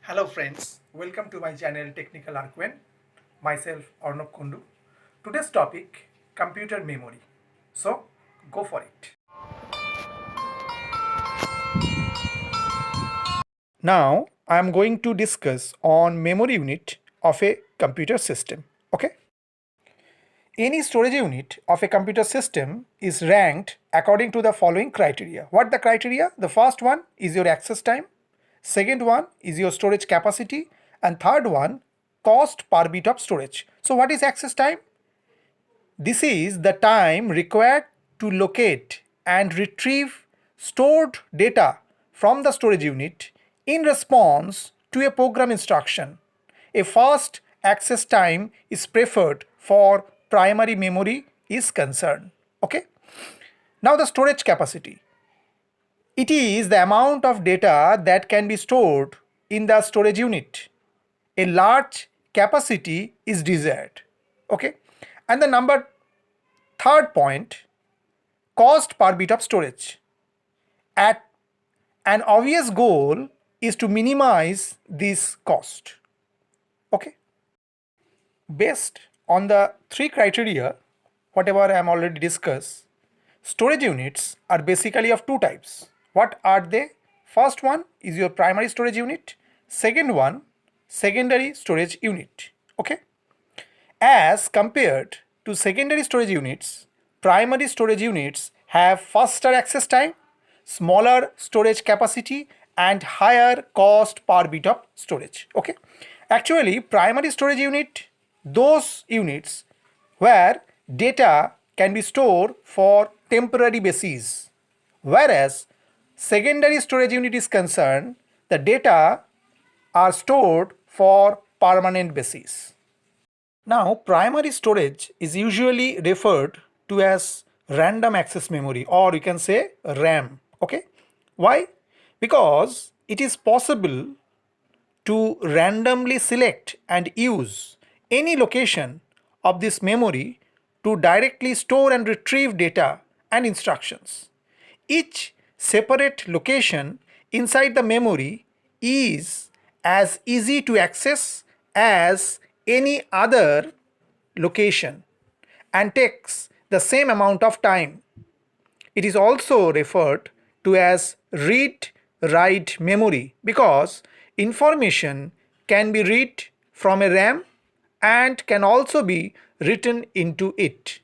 Hello friends, welcome to my channel Technical Arquen. Myself Arnab Kundu. Today's topic computer memory. So go for it. Now I am going to discuss on memory unit of a computer system. Okay? Any storage unit of a computer system is ranked according to the following criteria. What the criteria? The first one is your access time. Second one is your storage capacity, and third one cost per bit of storage. So what is access time? This is the time required to locate and retrieve stored data from the storage unit in response to a program instruction. A fast access time is preferred for primary memory is concerned. Okay. Now the storage capacity. It is the amount of data that can be stored in the storage unit. A large capacity is desired. Okay. And the third point, cost per bit of storage. At an obvious goal is to minimize this cost. Okay. Based on the three criteria, whatever I am already discussed, storage units are basically of two types. What are they? First one is your primary storage unit. Second one, secondary storage unit. Okay. As compared to secondary storage units, primary storage units have faster access time, smaller storage capacity, and higher cost per bit of storage. Okay. Actually, primary storage unit, those units where data can be stored for temporary basis, whereas secondary storage unit is concerned, the data are stored for permanent basis. Now, primary storage is usually referred to as random access memory, or you can say RAM. Okay. Why? Because it is possible to randomly select and use any location of this memory to directly store and retrieve data and instructions. Each separate location inside the memory is as easy to access as any other location and takes the same amount of time. It is also referred to as read-write memory because information can be read from a RAM and can also be written into it.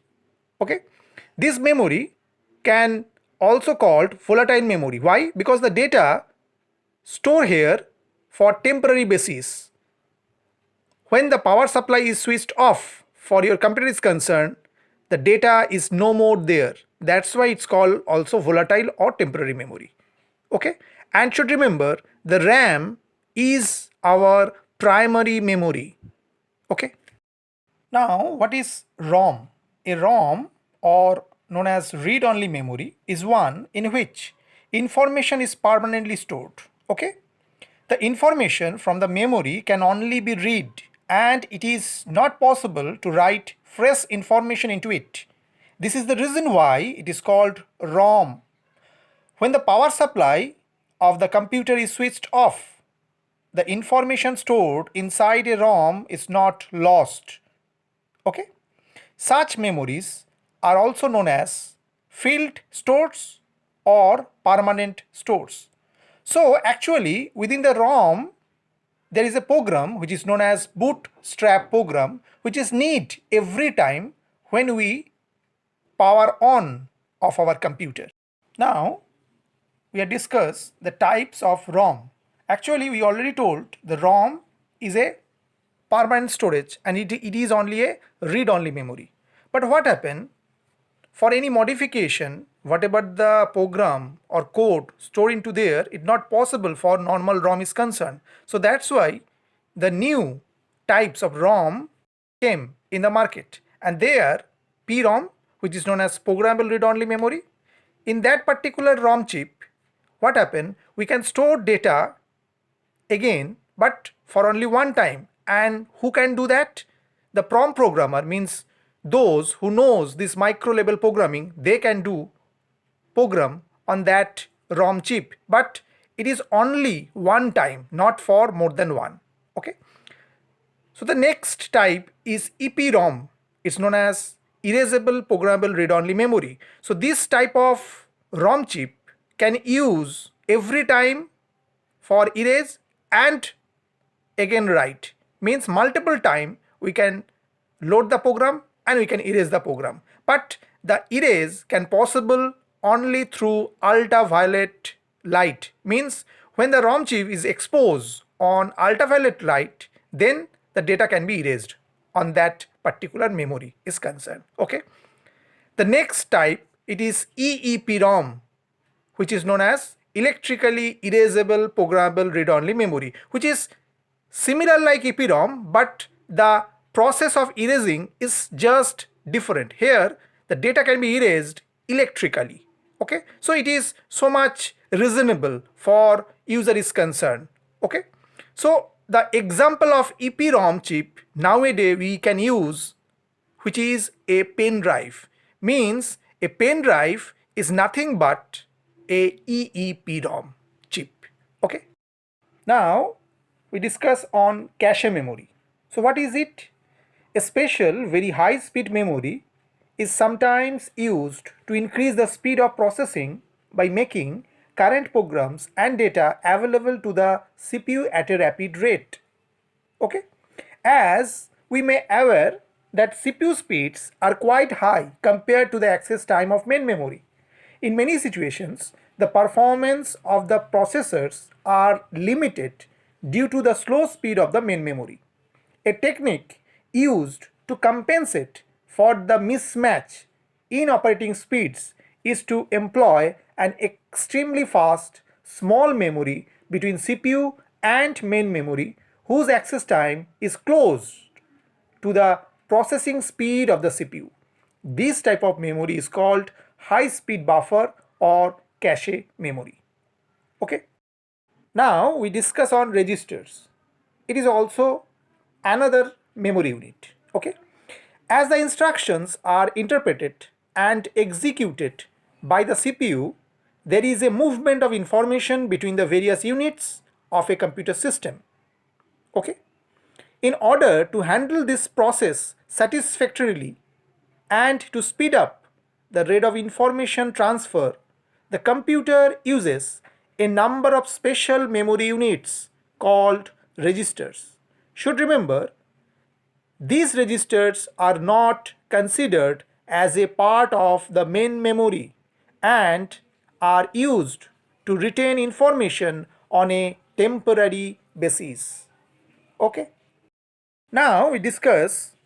Okay. This memory can also called volatile memory. Why? Because the data stored here for temporary basis. When the power supply is switched off for your computer is concerned, the data is no more there. That's why it's called also volatile or temporary memory. Okay. And should remember the RAM is our primary memory. Okay. Now what is ROM? A ROM, or known as read-only memory, is one in which information is permanently stored. Okay. The information from the memory can only be read and it is not possible to write fresh information into it. This is the reason why it is called ROM. When the power supply of the computer is switched off, the information stored inside a ROM is not lost. Okay. Such memories are also known as field stores or permanent stores. So actually within the ROM there is a program which is known as bootstrap program, which is need every time when we power on of our computer. Now we have discussed the types of ROM. Actually we already told the ROM is a permanent storage and it is only a read-only memory. But what happened? For any modification, whatever the program or code stored into there, it's not possible for normal ROM is concerned. So that's why the new types of ROM came in the market, and they are PROM, which is known as programmable read-only memory. In that particular ROM chip, what happened? We can store data again, but for only one time. And who can do that? The PROM programmer, means those who knows this micro level programming, they can do program on that ROM chip, but it is only one time, not for more than one. Okay. So the next type is EPROM. It's known as erasable programmable read-only memory. So this type of ROM chip can use every time for erase and again write. Means multiple time we can load the program and we can erase the program. But the erase can possible only through ultraviolet light. Means when the ROM chip is exposed on ultraviolet light, then the data can be erased on that particular memory is concerned. Okay. The next type, it is EEPROM, which is known as electrically erasable programmable read-only memory, which is similar like EPROM, but the process of erasing is just different. Here the data can be erased electrically. Okay, so it is so much reasonable for user is concerned. Okay, so the example of EPROM chip nowadays we can use, which is a pen drive. Means a pen drive is nothing but a EEPROM chip. Okay. Now we discuss on cache memory. So what is it? A special very high speed memory is sometimes used to increase the speed of processing by making current programs and data available to the CPU at a rapid rate. Okay, as we may aware that CPU speeds are quite high compared to the access time of main memory. In many situations, the performance of the processors are limited due to the slow speed of the main memory. A technique used to compensate for the mismatch in operating speeds is to employ an extremely fast small memory between CPU and main memory whose access time is close to the processing speed of the CPU. This type of memory is called high speed buffer or cache memory. Okay. Now we discuss on registers. It is also another memory unit. Okay. As the instructions are interpreted and executed by the CPU, there is a movement of information between the various units of a computer system. Okay. In order to handle this process satisfactorily and to speed up the rate of information transfer, the computer uses a number of special memory units called registers. Should remember, these registers are not considered as a part of the main memory and are used to retain information on a temporary basis. Okay. Now we discuss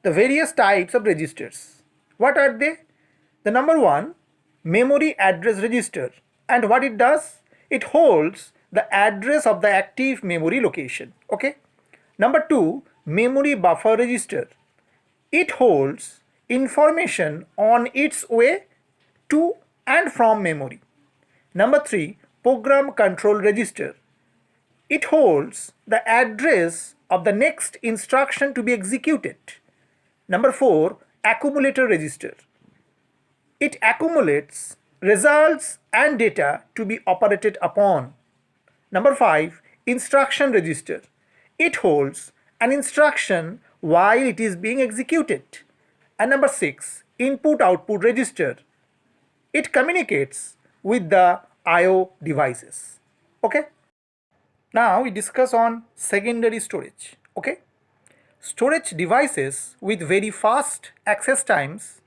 the various types of registers. What are they? The number one, memory address register. And what it does? It holds the address of the active memory location. Okay. Number two, memory buffer register. It holds information on its way to and from memory. Number three, program control register. It holds the address of the next instruction to be executed. Number four, accumulator register. It accumulates results and data to be operated upon. Number five, instruction register. It holds an instruction while it is being executed. And number six, input output register. It communicates with the I/O devices. Okay. Now we discuss on secondary storage. Okay. Storage devices with very fast access times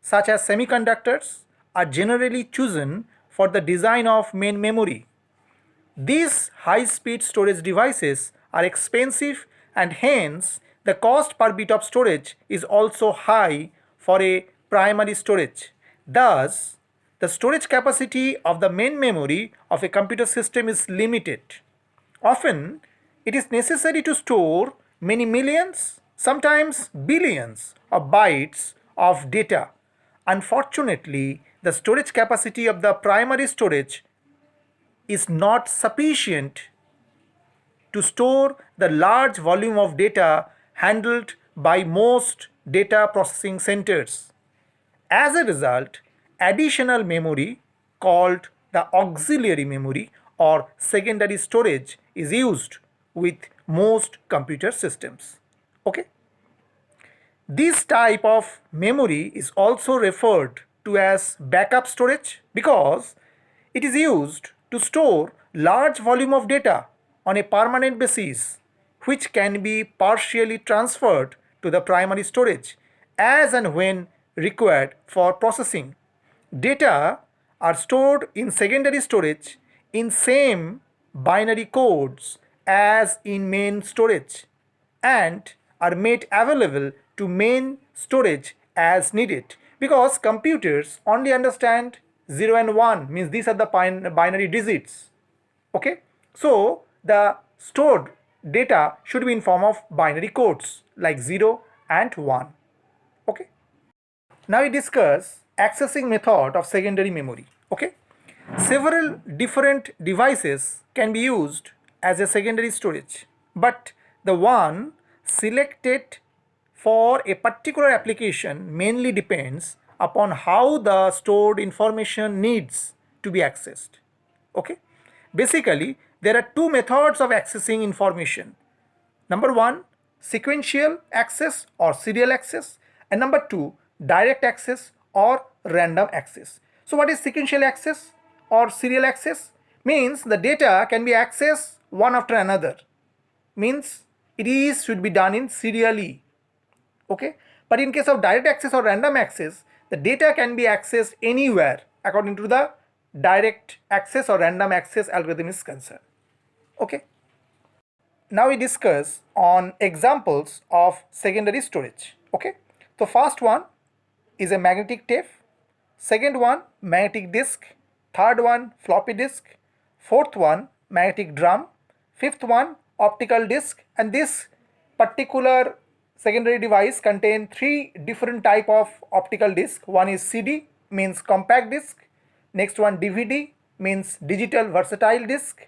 such as semiconductors are generally chosen for the design of main memory. These high-speed storage devices are expensive and hence the cost per bit of storage is also high for a primary storage. Thus, the storage capacity of the main memory of a computer system is limited. Often, it is necessary to store many millions, sometimes billions of bytes of data. Unfortunately, the storage capacity of the primary storage is not sufficient to store the large volume of data handled by most data processing centers. As a result, additional memory called the auxiliary memory or secondary storage is used with most computer systems. Okay. This type of memory is also referred to as backup storage because it is used to store large volume of data on a permanent basis, which can be partially transferred to the primary storage as and when required for processing. Data are stored in secondary storage in same binary codes as in main storage and are made available to main storage as needed because computers only understand 0 and 1, means these are the binary digits. Okay, so the stored data should be in form of binary codes like 0 and 1. Okay, now we discuss accessing method of secondary memory. Okay, several different devices can be used as a secondary storage, but the one selected for a particular application mainly depends upon how the stored information needs to be accessed. Okay, basically there are two methods of accessing information. Number one, sequential access or serial access, and number two, direct access or random access. So what is sequential access or serial access? Means the data can be accessed one after another. Means it is should be done in serially. Okay, but in case of direct access or random access, the data can be accessed anywhere according to the direct access or random access algorithm is concerned. Okay. Now we discuss on examples of secondary storage. Okay, so first one is a magnetic tape, second one magnetic disk, third one floppy disk, fourth one magnetic drum, fifth one optical disk, and this particular secondary device contain three different type of optical disk. One is CD, means compact disk, next one DVD, means digital versatile disk,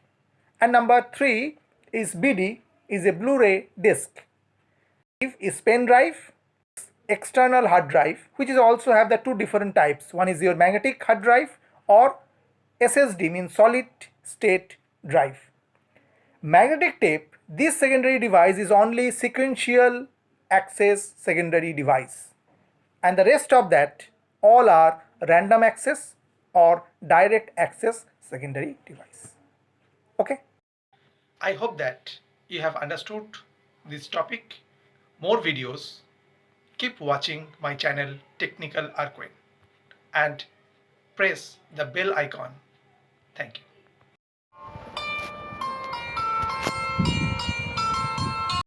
and number 3 is BD, is a Blu-ray disc. Is pen drive, external hard drive, which is also have the two different types. One is your magnetic hard drive or SSD, means solid state drive. Magnetic tape, this secondary device is only sequential access secondary device, and the rest of that all are random access or direct access secondary device. Okay. I hope that you have understood this topic. More videos, keep watching my channel Technical Arquin and press the bell icon. Thank you.